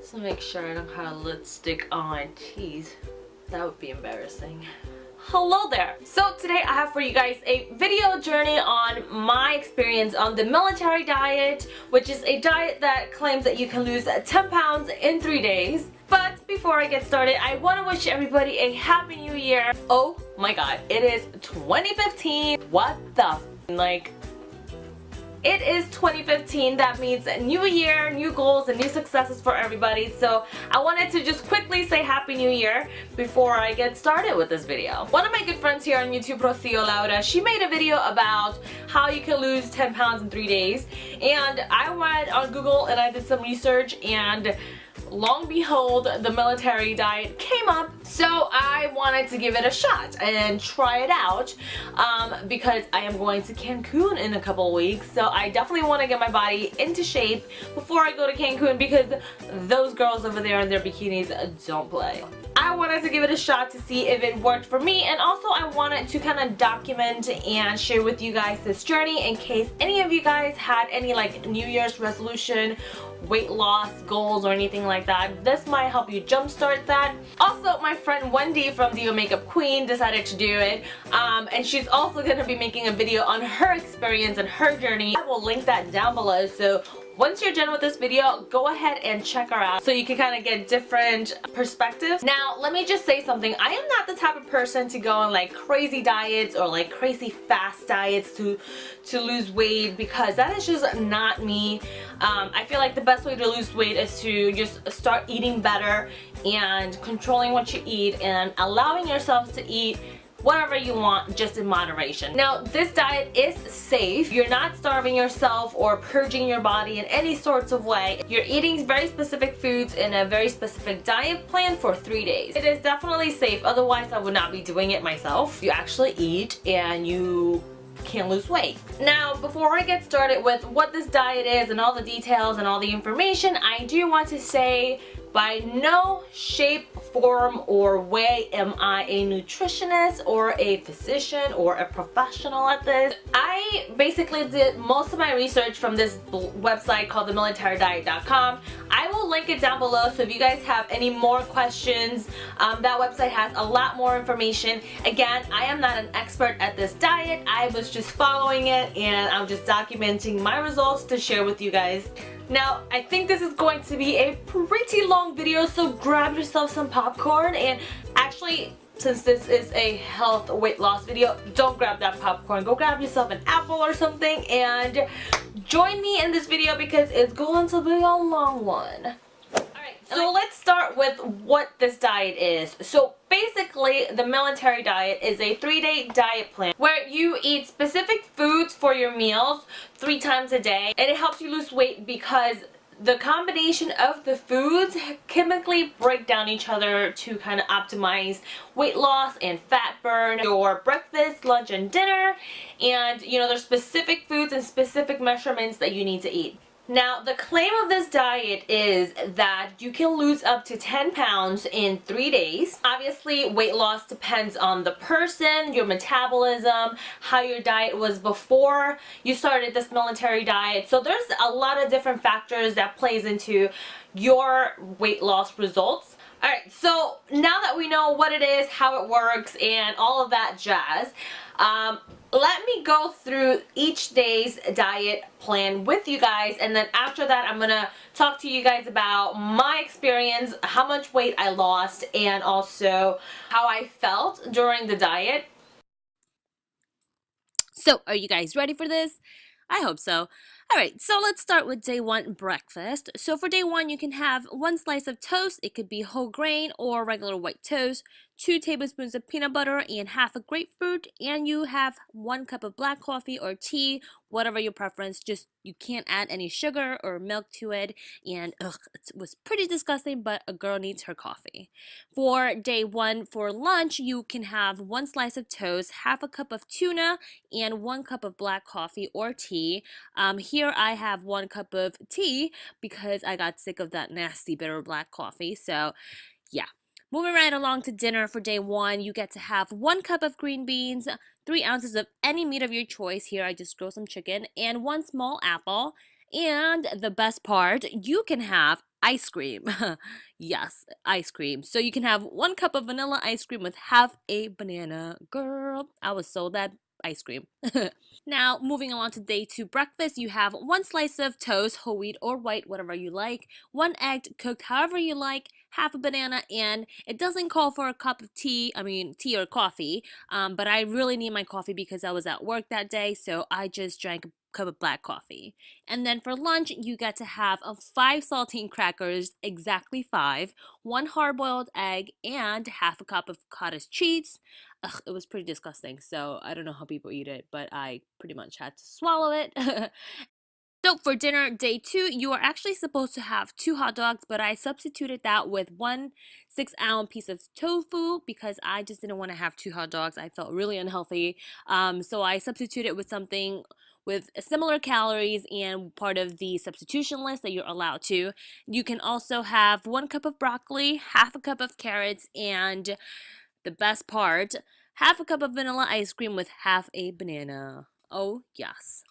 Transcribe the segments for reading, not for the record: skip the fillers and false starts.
Just to make sure I don't have lipstick on my teeth. That would be embarrassing. Hello there! So today I have for you guys a video journey on my experience on the military diet, which is a diet that claims that you can lose 10 pounds in 3 days. But before I get started, I want to wish everybody a happy new year. Oh my god, it is 2015. What the like? It is 2015. That means a new year, new goals, and new successes for everybody. So I wanted to just quickly say Happy New Year before I get started with this video. One of my good friends here on YouTube, Rocio Laura, she made a video about how you can lose 10 pounds in 3 days. And I went on Google and I did some research, and long behold, the military diet came up. So I wanted to give it a shot and try it out because I am going to Cancun in a couple weeks. So I definitely want to get my body into shape before I go to Cancun, because those girls over there in their bikinis don't play. I wanted to give it a shot to see if it worked for me, and also I wanted to kind of document and share with you guys this journey in case any of you guys had any like New Year's resolution, weight loss goals, or anything like that. This might help you jumpstart that. Also, my friend Wendy from The Makeup Queen decided to do it, and she's also going to be making a video on her experience and her journey. I will link that down below, so once you're done with this video, go ahead and check her out so you can kind of get different perspectives. Now, let me just say something. I am not the type of person to go on like crazy diets or like crazy fast diets to lose weight, because that is just not me. I feel like the best way to lose weight is to just start eating better and controlling what you eat and allowing yourself to eat whatever you want, just in moderation. Now, this diet is safe. You're not starving yourself or purging your body in any sorts of way. You're eating very specific foods in a very specific diet plan for 3 days. It is definitely safe, otherwise I would not be doing it myself. You actually eat and you can't lose weight. Now, before I get started with what this diet is and all the details and all the information, I do want to say, by no shape, form, or way am I a nutritionist or a physician or a professional at this. I basically did most of my research from this website called themilitarydiet.com. I will link it down below, so if you guys have any more questions, that website has a lot more information. Again, I am not an expert at this diet. I was just following it, and I'm just documenting my results to share with you guys. Now, I think this is going to be a pretty long video, so grab yourself some popcorn, and actually, since this is a health weight loss video, don't grab that popcorn. Go grab yourself an apple or something and join me in this video because it's going to be a long one. So let's start with what this diet is. So basically, the military diet is a 3-day diet plan where you eat specific foods for your meals 3 times a day, and it helps you lose weight because the combination of the foods chemically break down each other to kind of optimize weight loss and fat burn. Your breakfast, lunch, and dinner, and you know, there's specific foods and specific measurements that you need to eat. Now, the claim of this diet is that you can lose up to 10 pounds in 3 days. Obviously, weight loss depends on the person, your metabolism, how your diet was before you started this military diet. So there's a lot of different factors that plays into your weight loss results. Alright, so now that we know what it is, how it works, and all of that jazz, let me go through each day's diet plan with you guys, and then after that I'm gonna talk to you guys about my experience, how much weight I lost, and also how I felt during the diet. So, are you guys ready for this? I hope so. Alright, so let's start with day 1, breakfast. So for day 1, you can have 1 slice of toast. It could be whole grain or regular white toast, 2 tablespoons of peanut butter, and half a grapefruit, and you have 1 cup of black coffee or tea, whatever your preference. Just, you can't add any sugar or milk to it, and it was pretty disgusting, but a girl needs her coffee. For day 1, for lunch, you can have 1 slice of toast, half a cup of tuna, and 1 cup of black coffee or tea. Here I have 1 cup of tea because I got sick of that nasty bitter black coffee, so yeah. Moving right along to dinner for day 1, you get to have 1 cup of green beans, 3 ounces of any meat of your choice. Here I just grilled some chicken, and 1 small apple. And the best part, you can have ice cream. Yes, ice cream. So you can have 1 cup of vanilla ice cream with half a banana. Girl, I was sold that ice cream. Now, moving along to day 2 breakfast, you have 1 slice of toast, whole wheat or white, whatever you like, 1 egg cooked however you like, half a banana, and it doesn't call for a cup of tea, tea or coffee, but I really need my coffee because I was at work that day, so I just drank a cup of black coffee. And then for lunch, you get to have 5 saltine crackers, exactly 5, 1 hard-boiled egg, and half a cup of cottage cheese. Ugh, it was pretty disgusting, so I don't know how people eat it, but I pretty much had to swallow it. So for dinner, day 2, you are actually supposed to have 2 hot dogs, but I substituted that with 1 6-ounce piece of tofu because I just didn't want to have 2 hot dogs. I felt really unhealthy. So I substituted with something with similar calories and part of the substitution list that you're allowed to. You can also have 1 cup of broccoli, half a cup of carrots, and the best part, half a cup of vanilla ice cream with half a banana. Oh, yes.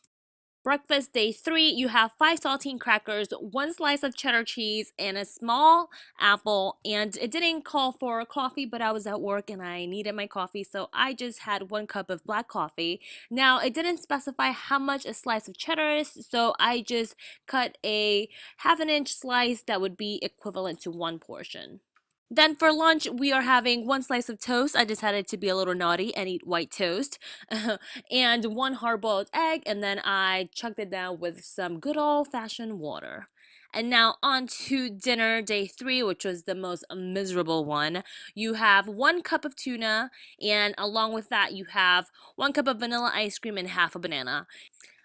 Breakfast day 3, you have 5 saltine crackers, 1 slice of cheddar cheese, and a small apple. And it didn't call for coffee, but I was at work and I needed my coffee, so I just had 1 cup of black coffee. Now, it didn't specify how much a slice of cheddar is, so I just cut a ½ inch slice that would be equivalent to 1 portion. Then for lunch, we are having 1 slice of toast. I decided to be a little naughty and eat white toast. And 1 hard-boiled egg, and then I chugged it down with some good old-fashioned water. And now on to dinner, day 3, which was the most miserable one. You have 1 cup of tuna, and along with that, you have 1 cup of vanilla ice cream and half a banana.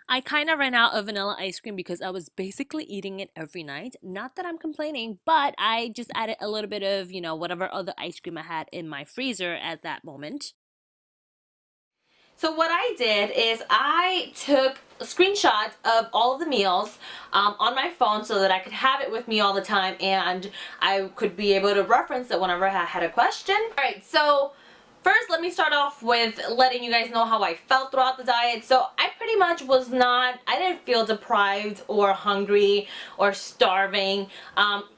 I kind of ran out of vanilla ice cream because I was basically eating it every night. Not that I'm complaining, but I just added a little bit of, whatever other ice cream I had in my freezer at that moment. So what I did is I took screenshots of all of the meals on my phone so that I could have it with me all the time and I could be able to reference it whenever I had a question. Alright, so first let me start off with letting you guys know how I felt throughout the diet. So I pretty much I didn't feel deprived or hungry or starving.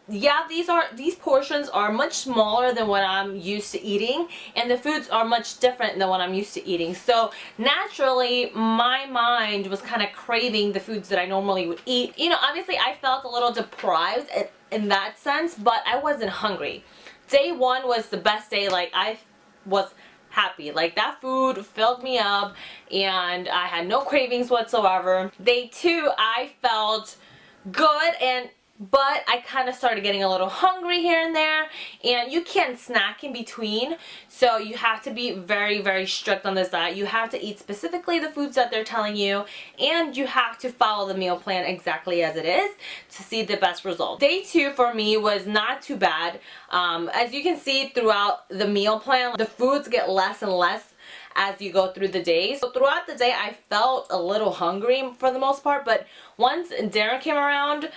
Yeah, these portions are much smaller than what I'm used to eating, and the foods are much different than what I'm used to eating. So naturally, my mind was kind of craving the foods that I normally would eat. Obviously I felt a little deprived in that sense, but I wasn't hungry. Day 1 was the best day. Like, I was happy. Like, that food filled me up and I had no cravings whatsoever. Day 2, I felt good, but I kind of started getting a little hungry here and there, and you can't snack in between, so you have to be very, very strict on this diet. You have to eat specifically the foods that they're telling you, and you have to follow the meal plan exactly as it is to see the best result. Day 2 for me was not too bad. As you can see throughout the meal plan, the foods get less and less as you go through the days. So throughout the day I felt a little hungry for the most part, but once dinner came around,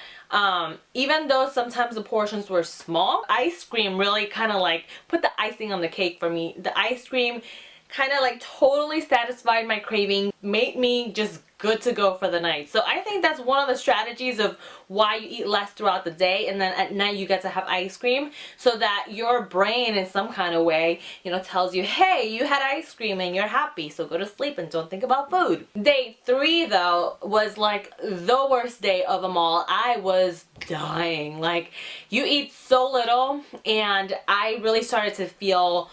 even though sometimes the portions were small, ice cream really kind of like put the icing on the cake for me. The ice cream kind of like totally satisfied my craving, made me just good to go for the night. So I think that's one of the strategies of why you eat less throughout the day, and then at night you get to have ice cream so that your brain in some kind of way, tells you, hey, you had ice cream and you're happy, so go to sleep and don't think about food. Day 3 though was like the worst day of them all. I was dying. Like, you eat so little, and I really started to feel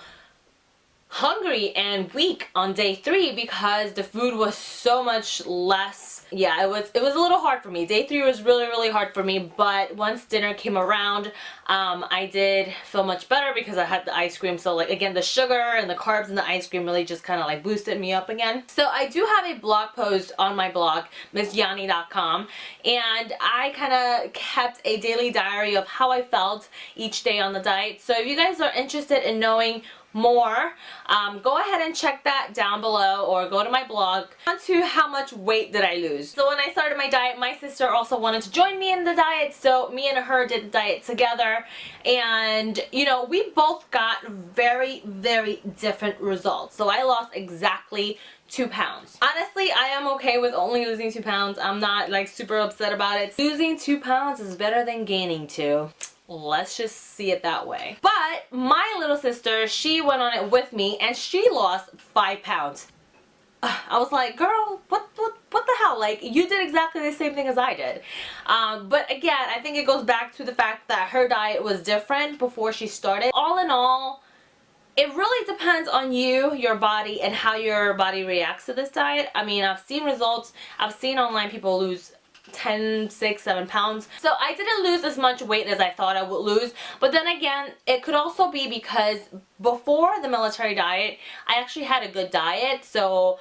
hungry and weak on day 3 because the food was so much less. Yeah, it was a little hard for me. Day 3 was really, really hard for me, but once dinner came around, I did feel much better because I had the ice cream. So like, again, the sugar and the carbs and the ice cream really just kind of like boosted me up again. So I do have a blog post on my blog, MissYani.com, and I kind of kept a daily diary of how I felt each day on the diet. So if you guys are interested in knowing more, go ahead and check that down below or go to my blog. On to how much weight did I lose. So when I started my diet, my sister also wanted to join me in the diet, so me and her did the diet together, and we both got very, very different results. So I lost exactly 2 pounds. Honestly, I am okay with only losing 2 pounds. I'm not like super upset about it. Losing 2 pounds is better than gaining 2. Let's just see it that way. But my little sister, she went on it with me and she lost 5 pounds. I was like, girl, what the hell? Like, you did exactly the same thing as I did. But again, I think it goes back to the fact that her diet was different before she started. All in all, it really depends on you, your body, and how your body reacts to this diet. I mean, I've seen results. I've seen online people lose 10, 6, 7 pounds. So I didn't lose as much weight as I thought I would lose. But then again, it could also be because before the military diet, I actually had a good diet. So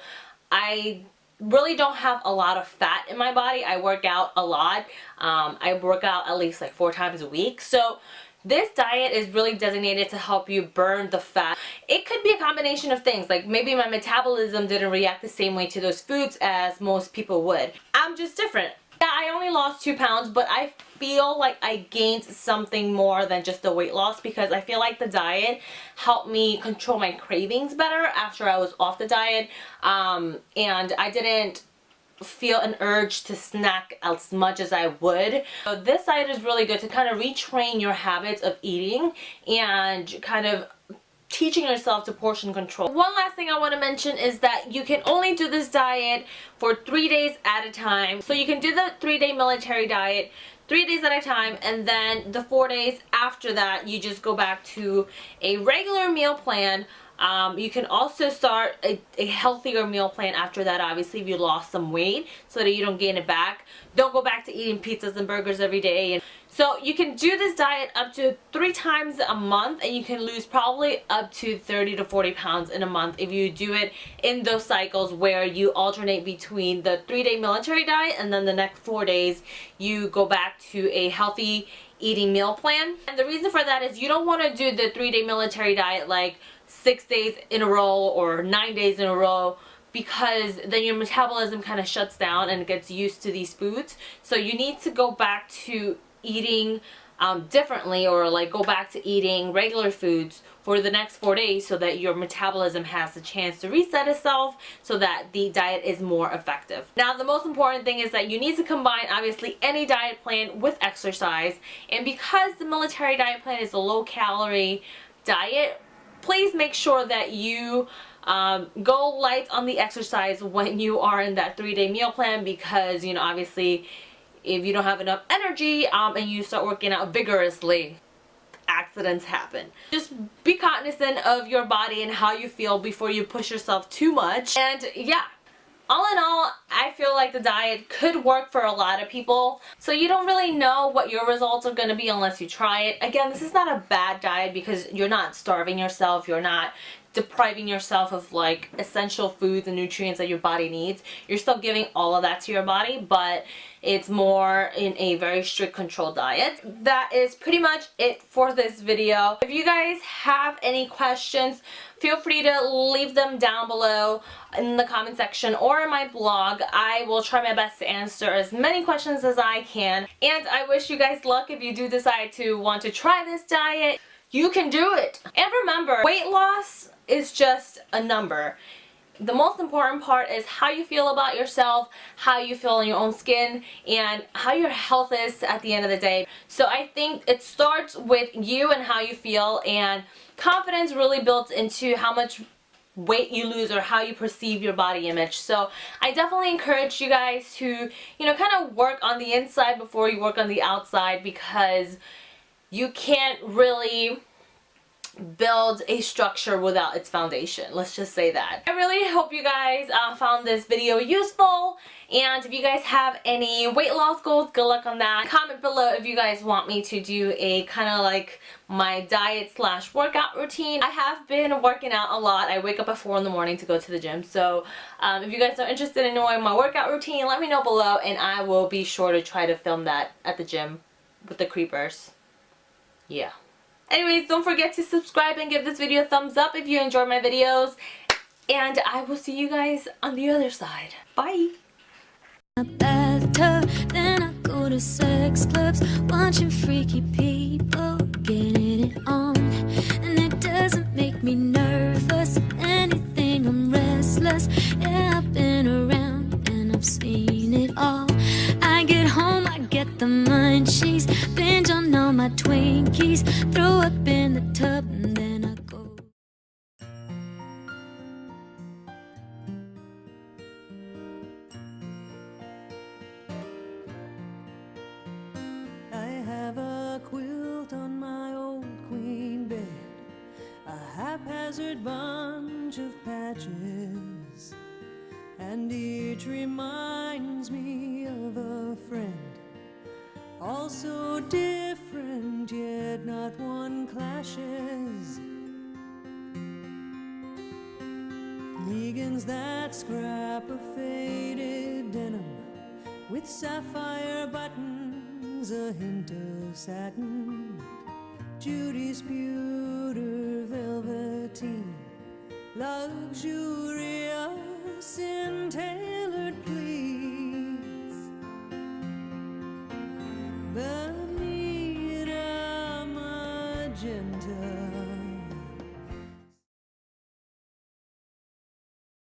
I really don't have a lot of fat in my body. I work out a lot. I work out at least like 4 times a week. So this diet is really designated to help you burn the fat. It could be a combination of things, like maybe my metabolism didn't react the same way to those foods as most people would. I'm just different. Yeah, I only lost 2 pounds, but I feel like I gained something more than just the weight loss because I feel like the diet helped me control my cravings better after I was off the diet, and I didn't feel an urge to snack as much as I would. So this diet is really good to kind of retrain your habits of eating and kind of teaching yourself to portion control. One last thing I want to mention is that you can only do this diet for 3 days at a time. So you can do the 3-day military diet 3 days at a time, and then the 4 days after that you just go back to a regular meal plan. You can also start a healthier meal plan after that, obviously, if you lost some weight, so that you don't gain it back. Don't go back to eating pizzas and burgers every day. So you can do this diet up to 3 times a month, and you can lose probably up to 30 to 40 pounds in a month if you do it in those cycles where you alternate between the 3-day military diet and then the next 4 days you go back to a healthy eating meal plan. And the reason for that is you don't want to do the 3-day military diet like 6 days in a row or 9 days in a row, because then your metabolism kind of shuts down and gets used to these foods. So you need to go back to eating differently, or like go back to eating regular foods for the next 4 days so that your metabolism has the chance to reset itself, so that the diet is more effective. Now, the most important thing is that you need to combine obviously any diet plan with exercise, and because the military diet plan is a low calorie diet, please make sure that you go light on the exercise when you are in that 3-day meal plan, because, you know, obviously if you don't have enough energy and you start working out vigorously, accidents happen. Just be cognizant of your body and how you feel before you push yourself too much. And yeah, all in all, I feel like the diet could work for a lot of people. So you don't really know what your results are going to be unless you try it. Again, this is not a bad diet because you're not starving yourself. You're not depriving yourself of like essential foods and nutrients that your body needs. You're still giving all of that to your body, but it's more in a very strict controlled diet. That is pretty much it for this video. If you guys have any questions, feel free to leave them down below in the comment section or in my blog. I will try my best to answer as many questions as I can. And I wish you guys luck if you do decide to want to try this diet. You can do it. And remember, weight loss is just a number. The most important part is how you feel about yourself, how you feel in your own skin, and how your health is at the end of the day. So I think it starts with you and how you feel, and confidence really builds into how much weight you lose or how you perceive your body image. So I definitely encourage you guys to, you know, kind of work on the inside before you work on the outside, because you can't really build a structure without its foundation. Let's just say that. I really hope you guys found this video useful, and if you guys have any weight loss goals, good luck on that. Comment below if you guys want me to do a kind of like my diet / workout routine. I have been working out a lot. I wake up at 4 in the morning to go to the gym, so if you guys are interested in knowing my workout routine, let me know below and I will be sure to try to film that at the gym with the creepers. Yeah. Anyways, don't forget to subscribe and give this video a thumbs up if you enjoy my videos. And I will see you guys on the other side. Bye! Then I go to sex clubs, watching freaky people getting it on. And it doesn't make me nervous. If anything, I'm restless. Yeah. Twinkies, throw up in the tub, and then I go. I have a quilt on my old queen bed, a haphazard bunch of patches, and each reminds me of a friend, all so different yet not one clashes. Megan's that scrap of faded denim with sapphire buttons, a hint of satin. Judy's pewter velveteen, luxurious in tailored pleats. Bermuda magenta